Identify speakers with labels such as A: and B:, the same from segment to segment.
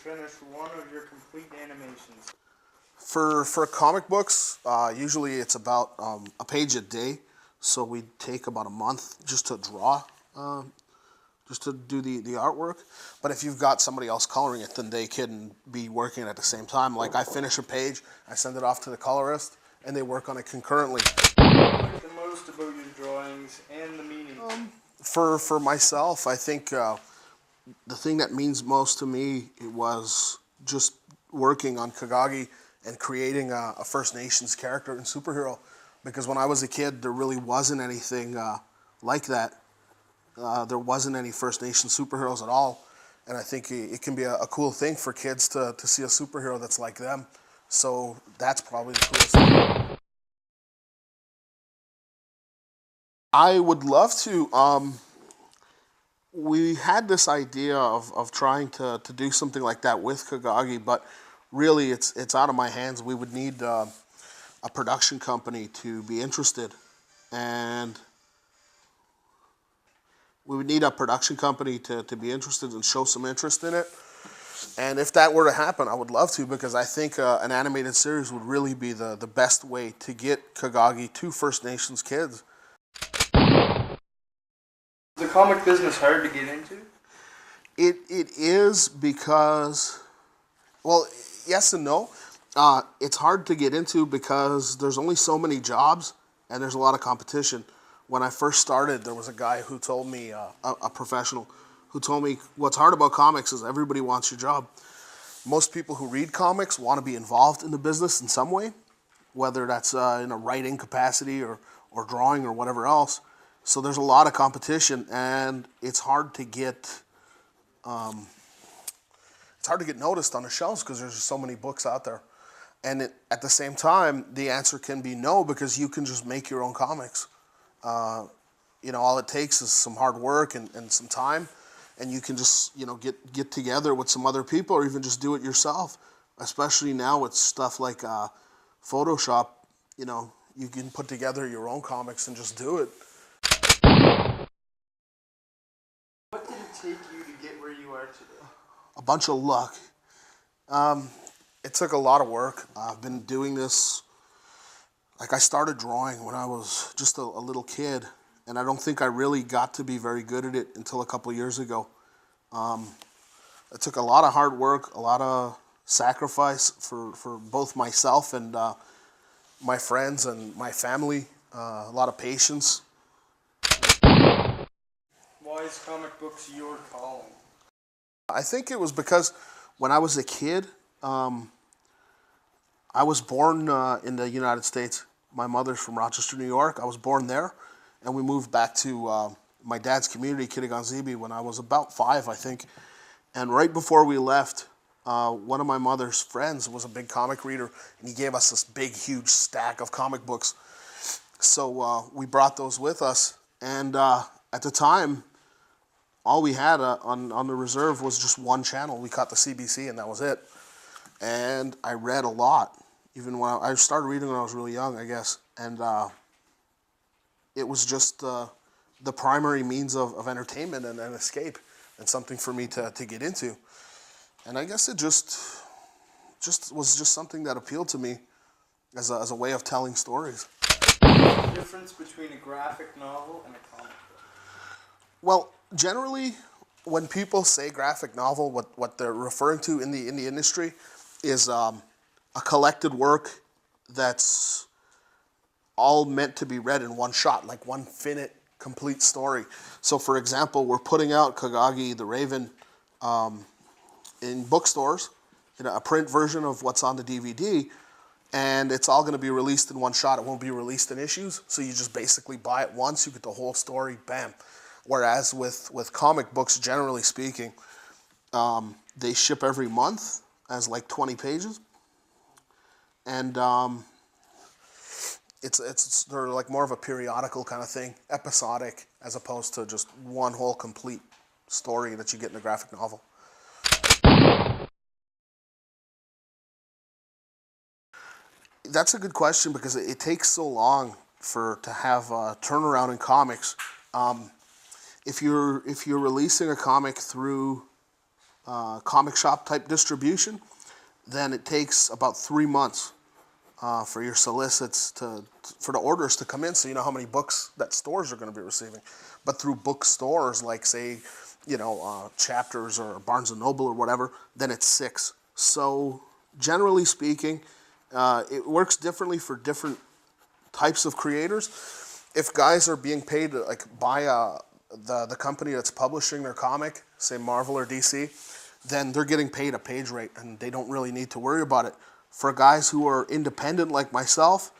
A: finish one of your complete animations?
B: For comic books, usually it's about a page a day, so we take about a month just to draw, just to do the artwork. But if you've got somebody else coloring it, then they can be working at the same time. Like I finish a page, I send it off to the colorist, and they work on it concurrently.
A: What do you like the most about your drawings and the meaning?
B: For myself, I think the thing that means most to me it was just working on Kagagi and creating a First Nations character and superhero. Because when I was a kid, there really wasn't anything like that. There wasn't any First Nation superheroes at all. And I think it can be a cool thing for kids to see a superhero that's like them. So that's probably the coolest thing. I would love to. We had this idea of trying to do something like that with Kagagi, but really it's out of my hands. We would need a production company to be interested, and we would need a production company to be interested and show some interest in it. And if that were to happen, I would love to, because I think an animated series would really be the best way to get Kagagi to First Nations kids.
A: Is the comic business hard to get into?
B: It is because, well, yes and no. It's hard to get into because there's only so many jobs and there's a lot of competition. When I first started, there was a guy who told me, a professional, who told me what's hard about comics is everybody wants your job. Most people who read comics want to be involved in the business in some way, whether that's in a writing capacity or drawing or whatever else. So there's a lot of competition, and it's hard to get noticed on the shelves because there's just so many books out there. And at the same time, the answer can be no, because you can just make your own comics. All it takes is some hard work and some time, and you can just get together with some other people, or even just do it yourself. Especially now with stuff like Photoshop, you can put together your own comics and just do it.
A: What did it take you to get where you are today?
B: A bunch of luck. It took a lot of work. I've been doing this, like I started drawing when I was just a little kid, and I don't think I really got to be very good at it until a couple years ago. It took a lot of hard work, a lot of sacrifice for both myself and my friends and my family, a lot of patience.
A: Why is comic books your calling?
B: I think it was because when I was a kid, I was born in the United States. My mother's from Rochester, New York. I was born there, and we moved back to my dad's community, Kitigan-Zibi, when I was about 5, I think. And right before we left, one of my mother's friends was a big comic reader, and he gave us this big, huge stack of comic books. So we brought those with us, and at the time, all we had on the reserve was just one channel. We caught the CBC, and that was it. And I read a lot, even when I started reading when I was really young, I guess. And it was just the primary means of entertainment and an escape, and something for me to get into. And I guess it just was something that appealed to me as a way of telling stories.
A: What's the difference between a graphic novel and a comic book?
B: Well, generally, when people say graphic novel, what they're referring to in the industry is a collected work that's all meant to be read in one shot, like one finite, complete story. So, for example, we're putting out Kagagi the Raven in bookstores, a print version of what's on the DVD, and it's all going to be released in one shot. It won't be released in issues, so you just basically buy it once, you get the whole story, bam. Whereas with comic books, generally speaking, they ship every month as like 20 pages, and they're like more of a periodical kind of thing, episodic, as opposed to just one whole complete story that you get in a graphic novel. That's a good question, because it takes so long to have a turnaround in comics. If you're releasing a comic through comic shop type distribution, then it takes about 3 months for your solicits for the orders to come in, so you know how many books that stores are going to be receiving. But through bookstores, like say, Chapters or Barnes and Noble or whatever, then it's 6. So generally speaking, it works differently for different types of creators. If guys are being paid like by the company that's publishing their comic, say Marvel or DC, then they're getting paid a page rate and they don't really need to worry about it. For guys who are independent like myself,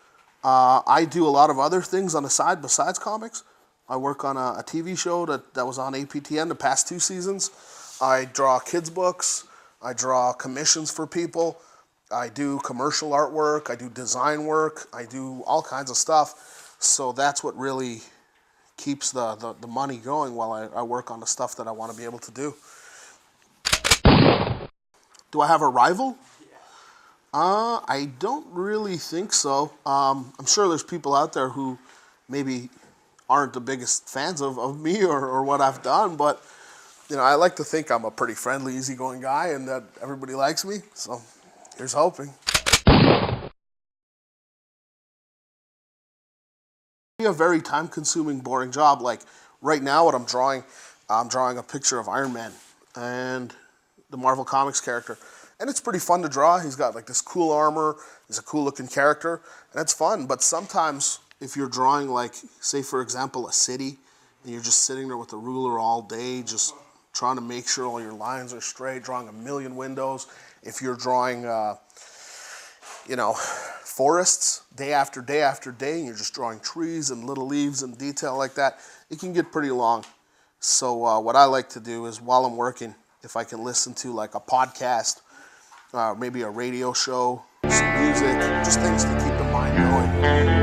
B: I do a lot of other things on the side besides comics. I work on a TV show that was on APTN the past 2 seasons. I draw kids' books. I draw commissions for people. I do commercial artwork. I do design work. I do all kinds of stuff. So that's what really keeps the money going while I work on the stuff that I want to be able to do. Do I have a rival? I don't really think so. I'm sure there's people out there who maybe aren't the biggest fans of me or what I've done, but I like to think I'm a pretty friendly, easygoing guy and that everybody likes me, so here's hoping. A very time-consuming, boring job. Like right now what I'm drawing a picture of Iron Man and the Marvel Comics character. And it's pretty fun to draw. He's got like this cool armor, he's a cool looking character, and it's fun. But sometimes if you're drawing like, say for example, a city, and you're just sitting there with a ruler all day, just trying to make sure all your lines are straight, drawing a million windows. If you're drawing, forests day after day after day, and you're just drawing trees and little leaves and detail like that, it can get pretty long. So what I like to do is while I'm working, if I can listen to like a podcast, maybe a radio show, some music, just things to keep the mind going.